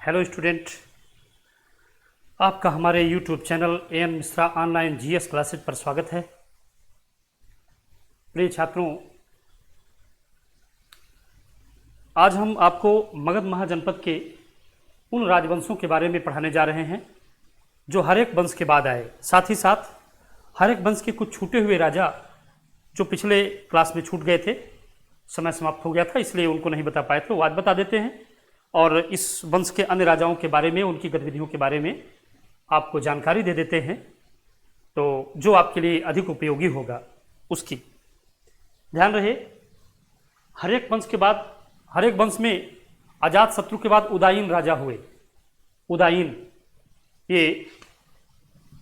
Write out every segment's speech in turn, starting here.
Hello student, आपका हमारे YouTube channel N Mishra online GS classes पर स्वागत है। प्रिय छात्रों, आज हम आपको मगध महाजनपद के उन राजवंशों के बारे में पढ़ाने जा रहे हैं जो हर एक वंश के बाद आए। साथ ही साथ हर एक वंश के कुछ छूटे हुए राजा जो पिछले क्लास में छूट गए थे, समय समाप्त हो गया था इसलिए उनको नहीं बता पाए थे, वो आज बता देते हैं। और इस वंश के अन्य राजाओं के बारे में, उनकी गतिविधियों के बारे में आपको जानकारी दे देते हैं, तो जो आपके लिए अधिक उपयोगी होगा उसकी। ध्यान रहे, हर एक वंश के बाद, हर एक वंश में अजातशत्रु के बाद उदायीन राजा हुए। उदायीन ये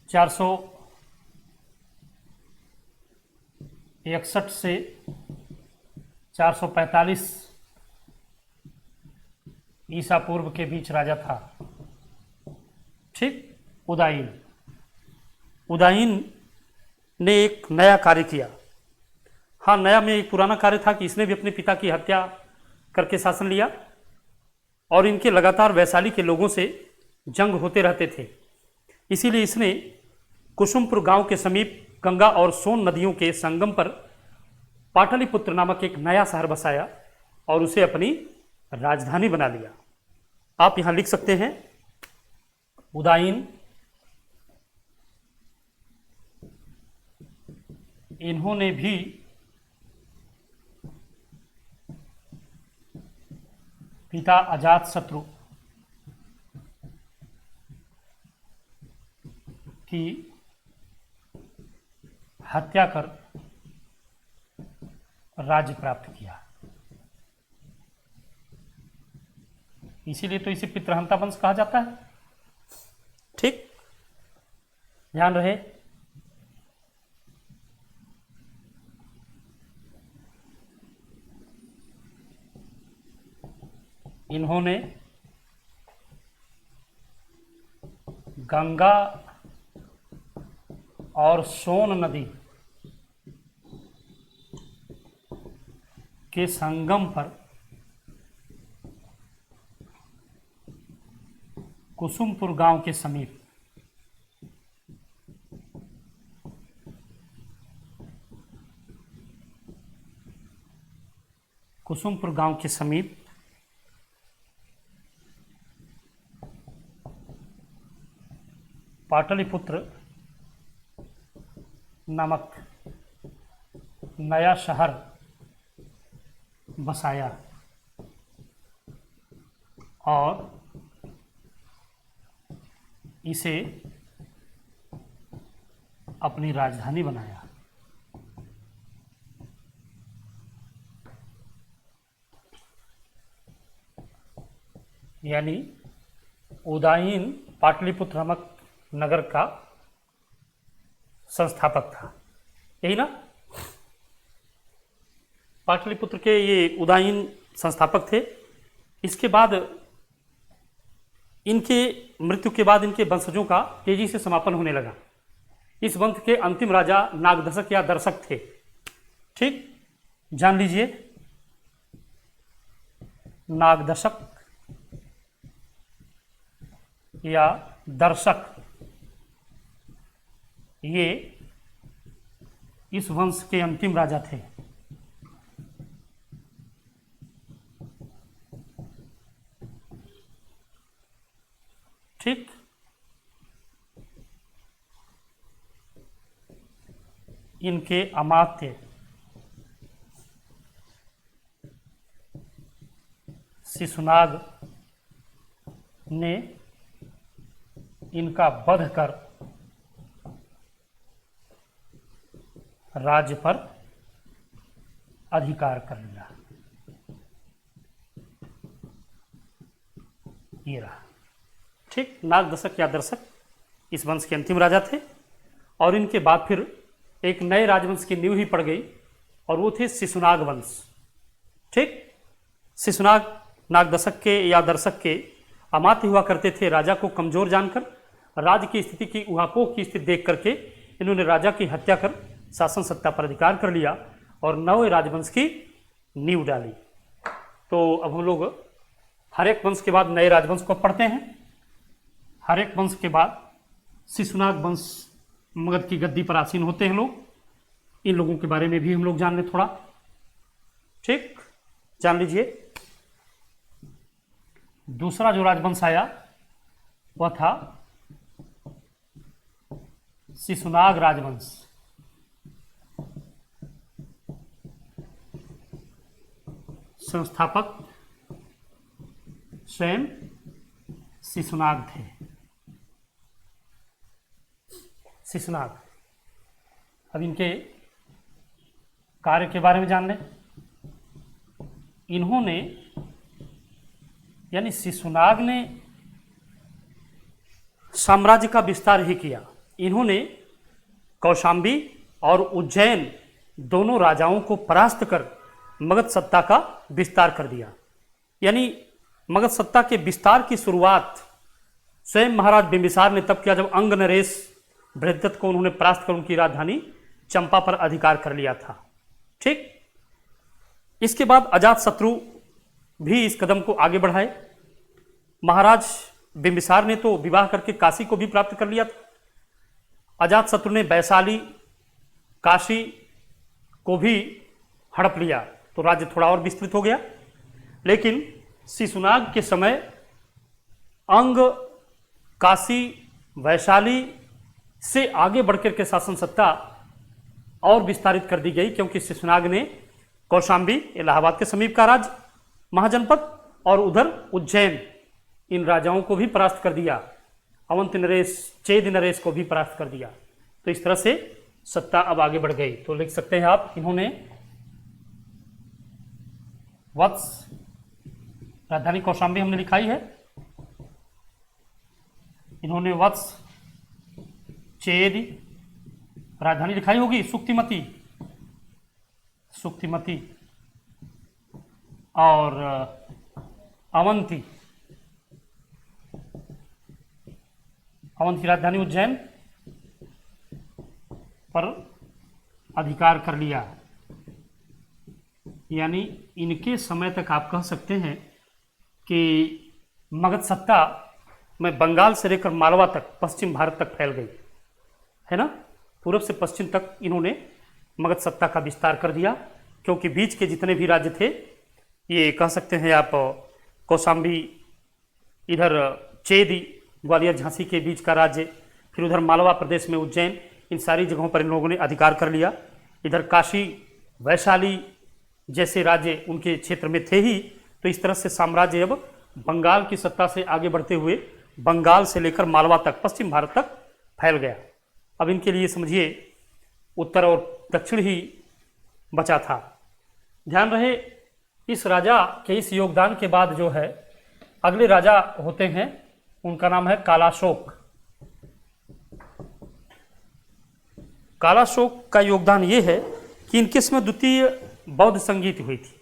461 से 445 ईसा पूर्व के बीच राजा था। ठीक, उदायीन ने एक नया कार्य किया। हाँ, नया में एक पुराना कार्य था कि इसने भी अपने पिता की हत्या करके शासन लिया और इनके लगातार वैशाली के लोगों से जंग होते रहते थे। इसीलिए इसने कुसुमपुर गांव के समीप गंगा और सोन नदियों के संगम पर पाटलिपुत्र नामक एक नया शहर बसाया और उसे अपनी राजधानी बना लिया। आप यहां लिख सकते हैं, उदायीन इन्होंने भी पिता अजातशत्रु की हत्या कर राज्य प्राप्त किया। इसीलिए तो इसे पितृहंता वंश कहा जाता है। ठीक, ध्यान रहे। इन्होंने गंगा और सोन नदी के संगम पर कुसुमपुर गांव के समीप पाटलिपुत्र नामक नया शहर बसाया और इसे अपनी राजधानी बनाया। यानी उदायीन पाटलिपुत्र नामक नगर का संस्थापक था, यही ना। पाटलिपुत्र के ये उदायीन संस्थापक थे। इसके बाद, इनके मृत्यु के बाद इनके वंशजों का तेजी से समापन होने लगा। इस वंश के अंतिम राजा नागदशक या दर्शक थे। ठीक, जान लीजिए, नागदशक या दर्शक ये इस वंश के अंतिम राजा थे। ठीक, इनके अमात्य शिशुनाग ने इनका वध कर राज्य पर अधिकार कर लिया। ये रहा। ठीक, नागदशक या दर्शक इस वंश के अंतिम राजा थे और इनके बाद फिर एक नए राजवंश की नींव ही पड़ गई और वो थे शिशुनाग वंश। ठीक, शिशुनाग नागदशक के या दर्शक के अमात्य हुआ करते थे। राजा को कमजोर जानकर, राज्य की स्थिति की उहापोह की स्थिति देख करके इन्होंने राजा की हत्या कर शासन सत्ता पर अधिकार कर लिया और नए राजवंश की नींव डाली। तो अब हम लोग हरेक वंश के बाद नए राजवंश को पढ़ते हैं। हरेक वंश के बाद शिशुनाग वंश मगध की गद्दी पर आसीन होते हैं लोग। इन लोगों के बारे में भी हम लोग जान लें थोड़ा। ठीक, जान लीजिए। दूसरा जो राजवंश आया वह था शिशुनाग राजवंश। संस्थापक स्वयं शिशुनाग थे। शिशुनाग। अब इनके कार्य के बारे में जान लें। इन्होंने यानी शिशुनाग ने साम्राज्य का विस्तार ही किया। इन्होंने कौशाम्बी और उज्जैन दोनों राजाओं को परास्त कर मगध सत्ता का विस्तार कर दिया। यानी मगध सत्ता के विस्तार की शुरुआत स्वयं महाराज बिंबिसार ने तब किया जब अंग नरेश बृहद्रथ को उन्होंने परास्त कर उनकी राजधानी चंपा पर अधिकार कर लिया था। ठीक, इसके बाद अजातशत्रु भी इस कदम को आगे बढ़ाए। महाराज बिंबिसार ने तो विवाह करके काशी को भी प्राप्त कर लिया था। अजातशत्रु ने वैशाली, काशी को भी हड़प लिया, तो राज्य थोड़ा और विस्तृत हो गया। लेकिन शिशुनाग के समय अंग, काशी, वैशाली से आगे बढ़कर के शासन सत्ता और विस्तारित कर दी गई, क्योंकि शिशुनाग ने कौशाम्बी, इलाहाबाद के समीप का राज्य महाजनपद, और उधर उज्जैन, इन राजाओं को भी परास्त कर दिया। अवंत नरेश, चेद नरेश को भी परास्त कर दिया। तो इस तरह से सत्ता अब आगे बढ़ गई। तो लिख सकते हैं आप, इन्होंने वत्स, राजधानी कौशाम्बी हमने लिखाई है। इन्होंने वत्स, चेद, राजधानी लिखाई होगी सुक्तिमती, सुक्तिमती, और अवंती, अवंत की राजधानी उज्जैन पर अधिकार कर लिया। यानी इनके समय तक आप कह सकते हैं कि मगध सत्ता में बंगाल से लेकर मालवा तक, पश्चिम भारत तक फैल गई है ना। पूर्व से पश्चिम तक इन्होंने मगध सत्ता का विस्तार कर दिया, क्योंकि बीच के जितने भी राज्य थे, ये कह सकते हैं आप कौशाम्बी, इधर चेदी, ग्वालियर झांसी के बीच का राज्य, फिर उधर मालवा प्रदेश में उज्जैन, इन सारी जगहों पर इन लोगों ने अधिकार कर लिया। इधर काशी, वैशाली जैसे राज्य उनके क्षेत्र में थे ही। तो इस तरह से साम्राज्य अब बंगाल की सत्ता से आगे बढ़ते हुए बंगाल से लेकर मालवा तक, पश्चिम भारत तक फैल गया। अब इनके लिए समझिए उत्तर और दक्षिण ही बचा था। ध्यान रहे, इस राजा के इस योगदान के बाद जो है अगले राजा होते हैं, उनका नाम है कालाशोक। कालाशोक का योगदान ये है कि इनके समय द्वितीय बौद्ध संगीत हुई थी।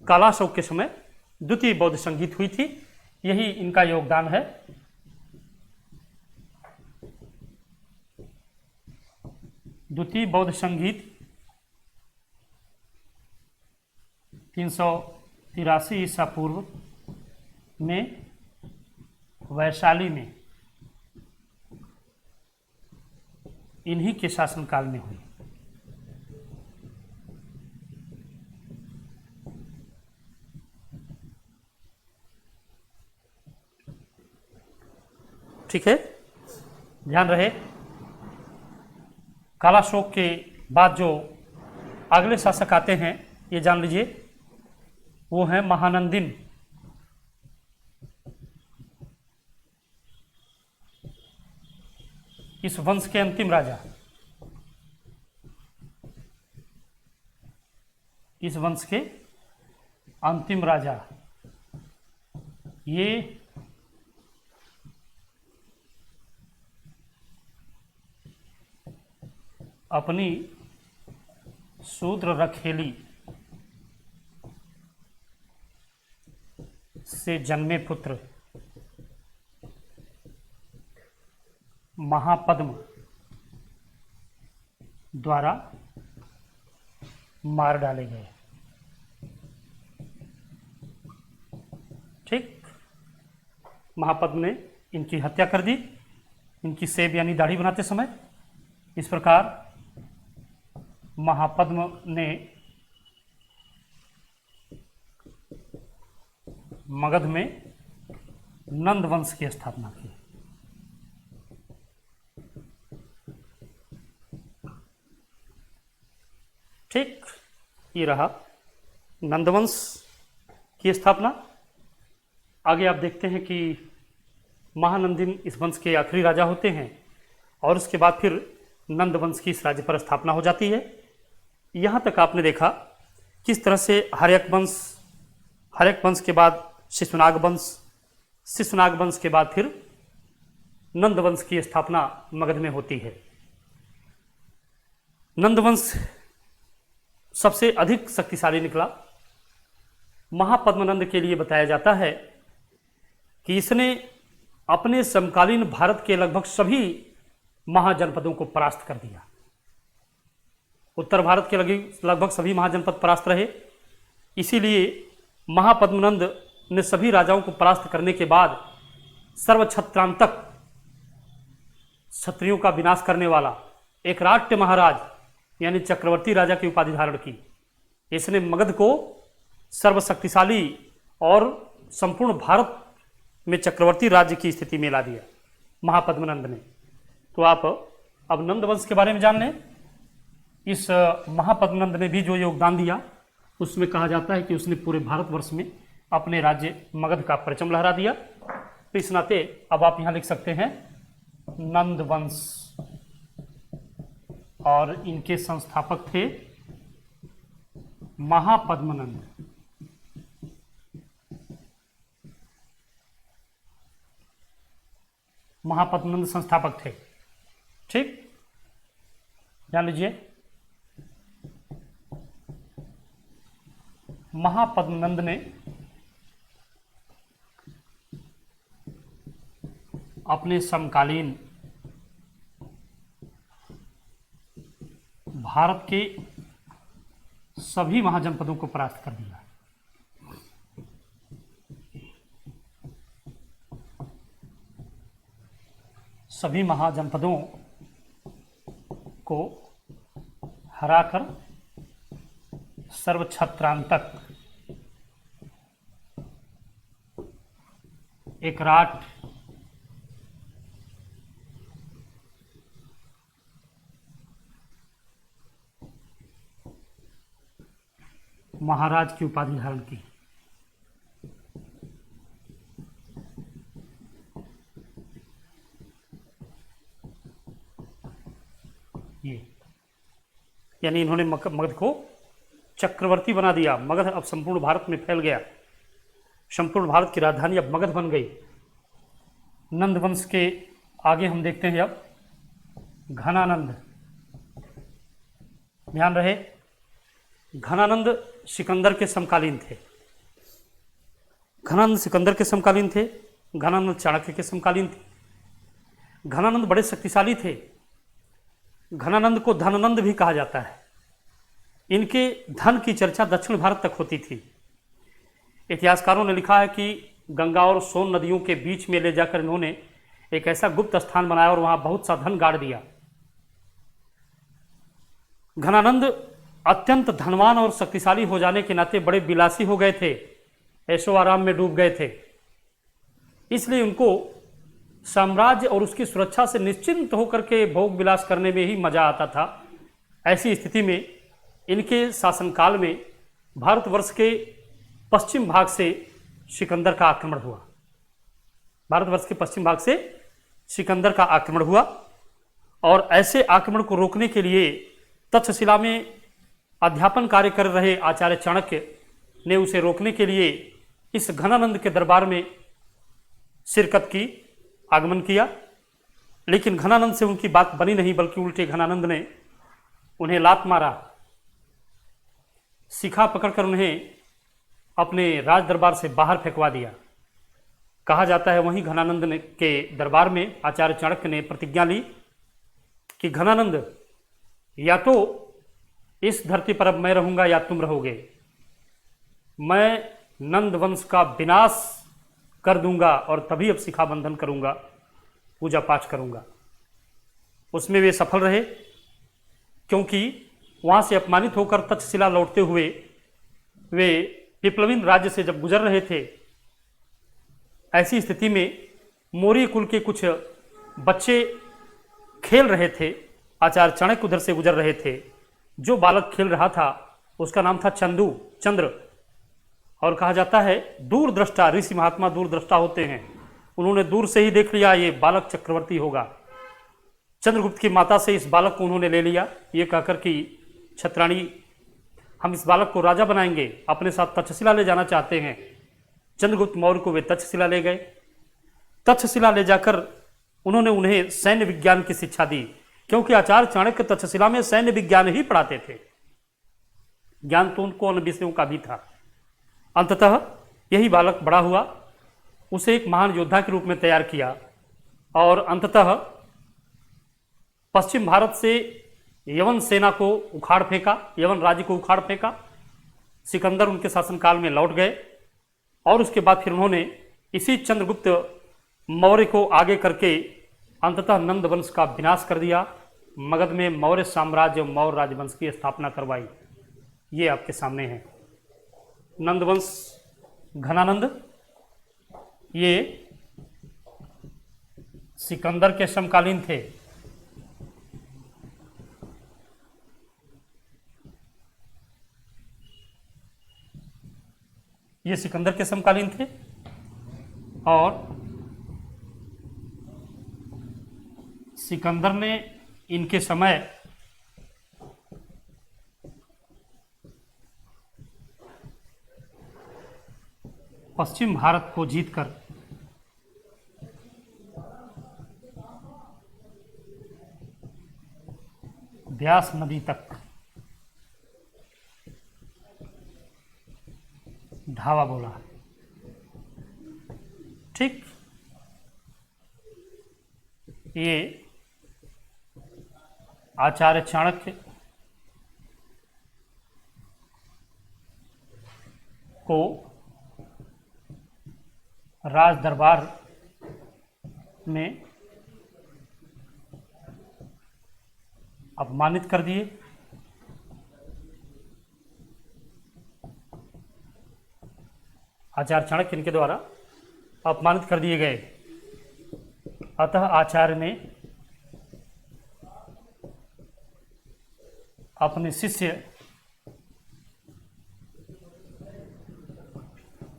कालाशोक के समय द्वितीय बौद्ध संगीत हुई थी, यही इनका योगदान है। द्वितीय बौद्ध संगीत 383 ईसा पूर्व में वैशाली में इन्हीं के शासनकाल में हुई। ठीक है, ध्यान रहे। कालाशोक के बाद जो अगले शासक आते हैं, ये जान लीजिए, वो हैं महानंदिन। इस वंश के अंतिम राजा, इस वंश के अंतिम राजा, ये अपनी शूद्र रखेली से जन्मे पुत्र महापद्म द्वारा मार डाले गए। ठीक। महापद्म ने इनकी हत्या कर दी, इनकी सेब यानी दाढ़ी बनाते समय। इस प्रकार महापद्म ने मगध में नंद वंश की स्थापना की। ठीक, ये रहा नंदवंश की स्थापना। आगे आप देखते हैं कि महानंदिन इस वंश के आखिरी राजा होते हैं और उसके बाद फिर नंद वंश की इस राज्य पर स्थापना हो जाती है। यहाँ तक आपने देखा किस तरह से हर्यक वंश के बाद शिशुनाग वंश, शिशुनाग वंश के बाद फिर नंद वंश की स्थापना मगध में होती है। नंद वंश सबसे अधिक शक्तिशाली निकला। महापद्मनंद के लिए बताया जाता है कि इसने अपने समकालीन भारत के लगभग सभी महाजनपदों को परास्त कर दिया। उत्तर भारत के लगभग सभी महाजनपद परास्त रहे। इसीलिए महापद्मनंद ने सभी राजाओं को परास्त करने के बाद सर्वक्षत्रांतक, क्षत्रियों का विनाश करने वाला एक राष्ट्र महाराज यानी चक्रवर्ती राजा की उपाधि धारण की। इसने मगध को सर्वशक्तिशाली और संपूर्ण भारत में चक्रवर्ती राज्य की स्थिति में ला दिया महापद्मनंद ने। तो आप अब नंद वंश के बारे में जान लें। इस महापद्मनंद ने भी जो योगदान दिया उसमें कहा जाता है कि उसने पूरे भारतवर्ष में अपने राज्य मगध का परचम लहरा दिया। तो इस नाते अब आप यहाँ लिख सकते हैं नंद वंश, और इनके संस्थापक थे महापद्मनंद। महापद्मनंद संस्थापक थे। ठीक, जान लीजिए महापद्मनंद ने अपने समकालीन भारत के सभी महाजनपदों को परास्त कर दिया। सभी महाजनपदों को हराकर सर्वक्षत्रांतक एक राट महाराज की उपाधि धारण की। ये यानी इन्होंने मगध को चक्रवर्ती बना दिया। मगध अब संपूर्ण भारत में फैल गया। संपूर्ण भारत की राजधानी अब मगध बन गई। नंद वंश के आगे हम देखते हैं अब घनानंद। ध्यान रहे, घनानंद सिकंदर के समकालीन थे। घनानंद सिकंदर के समकालीन थे। घनानंद चाणक्य के समकालीन थे। घनानंद बड़े शक्तिशाली थे। घनानंद को धनानंद भी कहा जाता है। इनके धन की चर्चा दक्षिण भारत तक होती थी। इतिहासकारों ने लिखा है कि गंगा और सोन नदियों के बीच में ले जाकर इन्होंने एक ऐसा गुप्त स्थान बनाया और वहां बहुत सा धन गाड़ दिया। घनानंद अत्यंत धनवान और शक्तिशाली हो जाने के नाते बड़े विलासी हो गए थे, ऐशो आराम में डूब गए थे। इसलिए उनको साम्राज्य और उसकी सुरक्षा से निश्चिंत होकर के भोग विलास करने में ही मजा आता था। ऐसी स्थिति में इनके शासनकाल में भारतवर्ष के पश्चिम भाग से सिकंदर का आक्रमण हुआ। भारतवर्ष के पश्चिम भाग से सिकंदर का आक्रमण हुआ और ऐसे आक्रमण को रोकने के लिए तक्षशिला में अध्यापन कार्य कर रहे आचार्य चाणक्य ने उसे रोकने के लिए इस घनानंद के दरबार में शिरकत की, आगमन किया। लेकिन घनानंद से उनकी बात बनी नहीं, बल्कि उल्टे घनानंद ने उन्हें लात मारा, शिखा पकड़कर उन्हें अपने राज दरबार से बाहर फेंकवा दिया। कहा जाता है वहीं घनानंद ने के दरबार में आचार्य चाणक्य ने प्रतिज्ञा ली कि घनानंद, या तो इस धरती पर अब मैं रहूंगा या तुम रहोगे। मैं नंद वंश का विनाश कर दूंगा और तभी अब शिखा बंधन करूंगा, पूजा पाठ करूंगा। उसमें वे सफल रहे, क्योंकि वहां से अपमानित होकर तक्षशिला लौटते हुए वे पिपलविन राज्य से जब गुजर रहे थे, ऐसी स्थिति में मौर्य कुल के कुछ बच्चे खेल रहे थे। आचार्य चाणक्य उधर से गुजर रहे थे। जो बालक खेल रहा था उसका नाम था चंद्र, और कहा जाता है दूरदृष्टा, ऋषि महात्मा दूरदृष्टा होते हैं। उन्होंने दूर से ही देख लिया ये बालक चक्रवर्ती होगा। चंद्रगुप्त की माता से इस बालक को उन्होंने ले लिया, ये कहकर कि छत्राणी, हम इस बालक को राजा बनाएंगे, अपने साथ तक्षशिला ले जाना चाहते हैं। चंद्रगुप्त मौर्य को वे तक्षशिला ले गए। तक्षशिला ले जाकर उन्होंने उन्हें सैन्य विज्ञान की शिक्षा दी, क्योंकि आचार्य चाणक्य तक्षशिला में सैन्य विज्ञान ही पढ़ाते थे। ज्ञान तो उनको अन्य विषयों का भी था। अंततः यही बालक बड़ा हुआ, उसे एक महान योद्धा के रूप में तैयार किया, और अंततः पश्चिम भारत से यवन सेना को उखाड़ फेंका, यवन राज्य को उखाड़ फेंका। सिकंदर उनके शासनकाल में लौट गए, और उसके बाद फिर उन्होंने इसी चंद्रगुप्त मौर्य को आगे करके अंततः नंद वंश का विनाश कर दिया। मगध में मौर्य साम्राज्य, मौर्य राजवंश की स्थापना करवाई। ये आपके सामने है नंदवंश, घनानंद। ये सिकंदर के समकालीन थे। ये सिकंदर के समकालीन थे, और सिकंदर ने इनके समय पश्चिम भारत को जीतकर व्यास नदी तक धावा बोला। ठीक, ये आचार्य चाणक्य को राज दरबार में अपमानित कर दिए। आचार्य चाणक्य इनके द्वारा अपमानित कर दिए गए। अतः आचार्य ने अपने शिष्य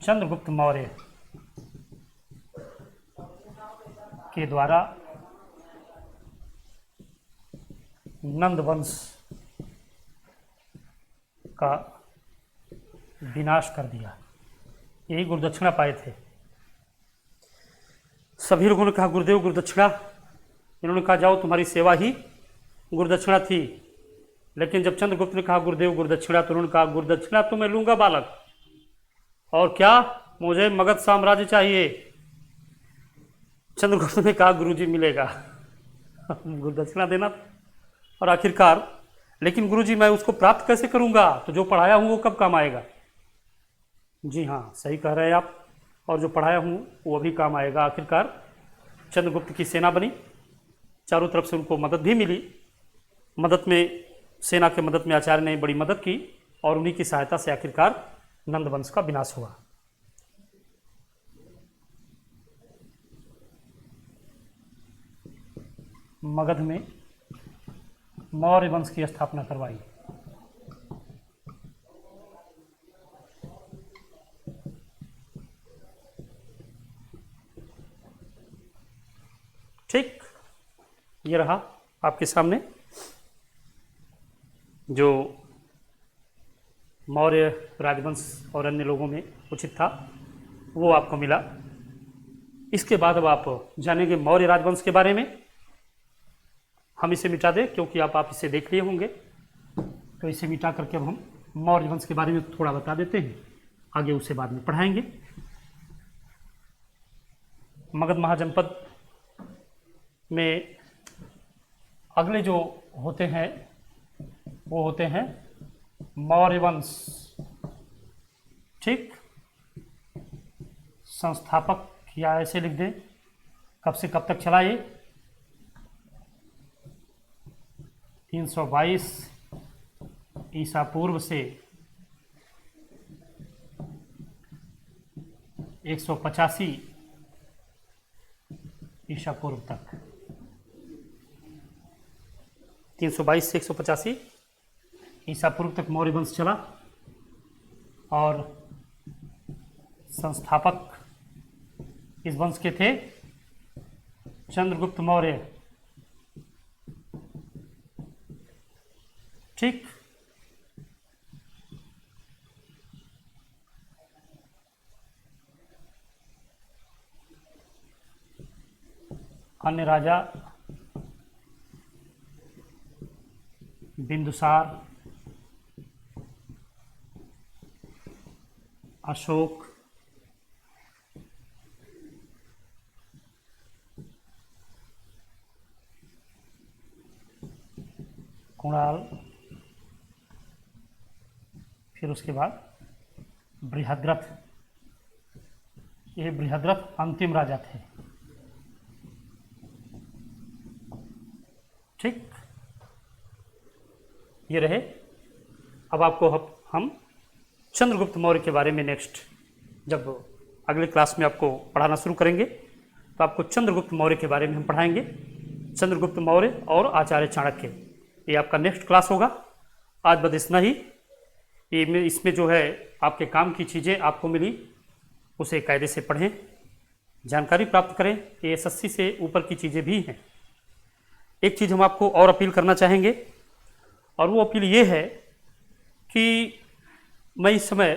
चंद्रगुप्त मौर्य के द्वारा नंद वंश का विनाश कर दिया। यही गुरुदक्षिणा पाए थे। सभी लोगों ने कहा गुरुदेव गुरुदक्षिणा। इन्होंने कहा जाओ, तुम्हारी सेवा ही गुरुदक्षिणा थी। लेकिन जब चंद्रगुप्त ने कहा गुरुदेव गुरुदक्षिणा, तो उन्होंने कहा गुरुदक्षिणा तो मैं लूंगा बालक, और क्या, मुझे मगध साम्राज्य चाहिए। चंद्रगुप्त ने कहा गुरुजी मिलेगा, गुरुदक्षिणा देना। और आखिरकार, लेकिन गुरुजी मैं उसको प्राप्त कैसे करूंगा? तो जो पढ़ाया हूं वो कब काम आएगा? जी हाँ, सही कह रहे हैं आप, और जो पढ़ाया हूं वो अभी काम आएगा। आखिरकार चंद्रगुप्त की सेना बनी, चारों तरफ से उनको मदद भी मिली। मदद में, सेना के मदद में आचार्य ने बड़ी मदद की, और उन्हीं की सहायता से आखिरकार नंदवंश का विनाश हुआ। मगध में मौर्य वंश की स्थापना करवाई। ठीक, ये रहा आपके सामने जो मौर्य राजवंश और अन्य लोगों में उचित था, वो आपको मिला। इसके बाद अब आप जानेंगे मौर्य राजवंश के बारे में। हम इसे मिटा दें, क्योंकि आप इसे देख लिए होंगे, तो इसे मिटा करके अब हम मौर्य वंश के बारे में थोड़ा बता देते हैं, आगे उसे बाद में पढ़ाएंगे। मगध महाजनपद में अगले जो होते हैं वो होते हैं मौर्य वंश। ठीक, संस्थापक, या ऐसे लिख दें कब से कब तक चला ये, 322 ईसा पूर्व से 185 ईसा पूर्व तक, 322 से 185 ईसा पूर्व तक मौर्य वंश चला। और संस्थापक इस वंश के थे चंद्रगुप्त मौर्य। ठीक, अन्य राजा बिंदुसार, अशोक, कुणाल, फिर उसके बाद बृहद्रथ। ये बृहद्रथ अंतिम राजा थे। ठीक, ये रहे। अब आपको हम चंद्रगुप्त मौर्य के बारे में नेक्स्ट जब अगले क्लास में आपको पढ़ाना शुरू करेंगे तो आपको चंद्रगुप्त मौर्य के बारे में हम पढ़ाएंगे। चंद्रगुप्त मौर्य और आचार्य चाणक्य, ये आपका नेक्स्ट क्लास होगा। आज बस इतना ही। इसमें जो है आपके काम की चीज़ें आपको मिली, उसे कायदे से पढ़ें, जानकारी प्राप्त करें। ये SSC से ऊपर की चीज़ें भी हैं। एक चीज़ हम आपको और अपील करना चाहेंगे, और वो अपील ये है कि मैं इस समय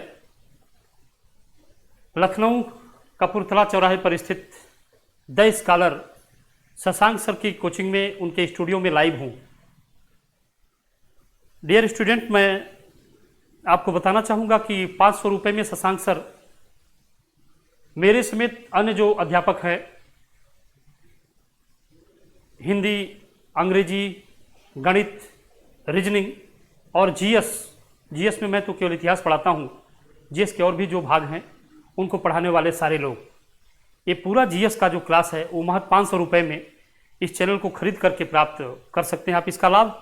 लखनऊ कपूरथला चौराहे पर स्थित द स्कॉलर शशांक सर की कोचिंग में, उनके स्टूडियो में लाइव हूँ। डियर स्टूडेंट, मैं आपको बताना चाहूँगा कि 500 रुपये में शशांक सर मेरे समेत अन्य जो अध्यापक हैं, हिंदी, अंग्रेजी, गणित, रीजनिंग और जीएस में मैं तो केवल इतिहास पढ़ाता हूँ, जीएस के और भी जो भाग हैं उनको पढ़ाने वाले सारे लोग, ये पूरा जीएस का जो क्लास है वो महज 500 रुपये में इस चैनल को खरीद करके प्राप्त कर सकते हैं आप इसका लाभ।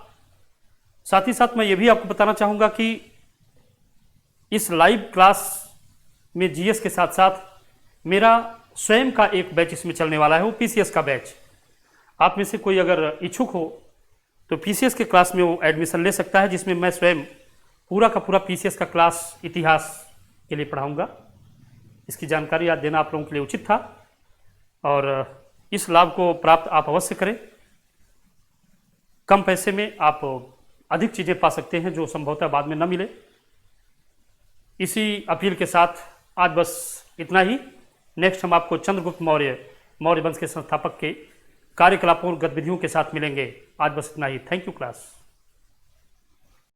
साथ ही साथ मैं ये भी आपको बताना चाहूँगा कि इस लाइव क्लास में जीएस के साथ साथ मेरा स्वयं का एक बैच इसमें चलने वाला है, वो पीसीएस का बैच। आप में से कोई अगर इच्छुक हो तो पीसीएस के क्लास में वो एडमिशन ले सकता है, जिसमें मैं स्वयं पूरा का पूरा पीसीएस का क्लास इतिहास के लिए पढ़ाऊँगा। इसकी जानकारी आज देना आप लोगों के लिए उचित था, और इस लाभ को प्राप्त आप अवश्य करें। कम पैसे में आप अधिक चीज़ें पा सकते हैं जो संभवतः बाद में न मिले। इसी अपील के साथ आज बस इतना ही। नेक्स्ट हम आपको चंद्रगुप्त मौर्य वंश के संस्थापक के कार्यकलापों और गतिविधियों के साथ मिलेंगे। आज बस इतना ही। Thank you class.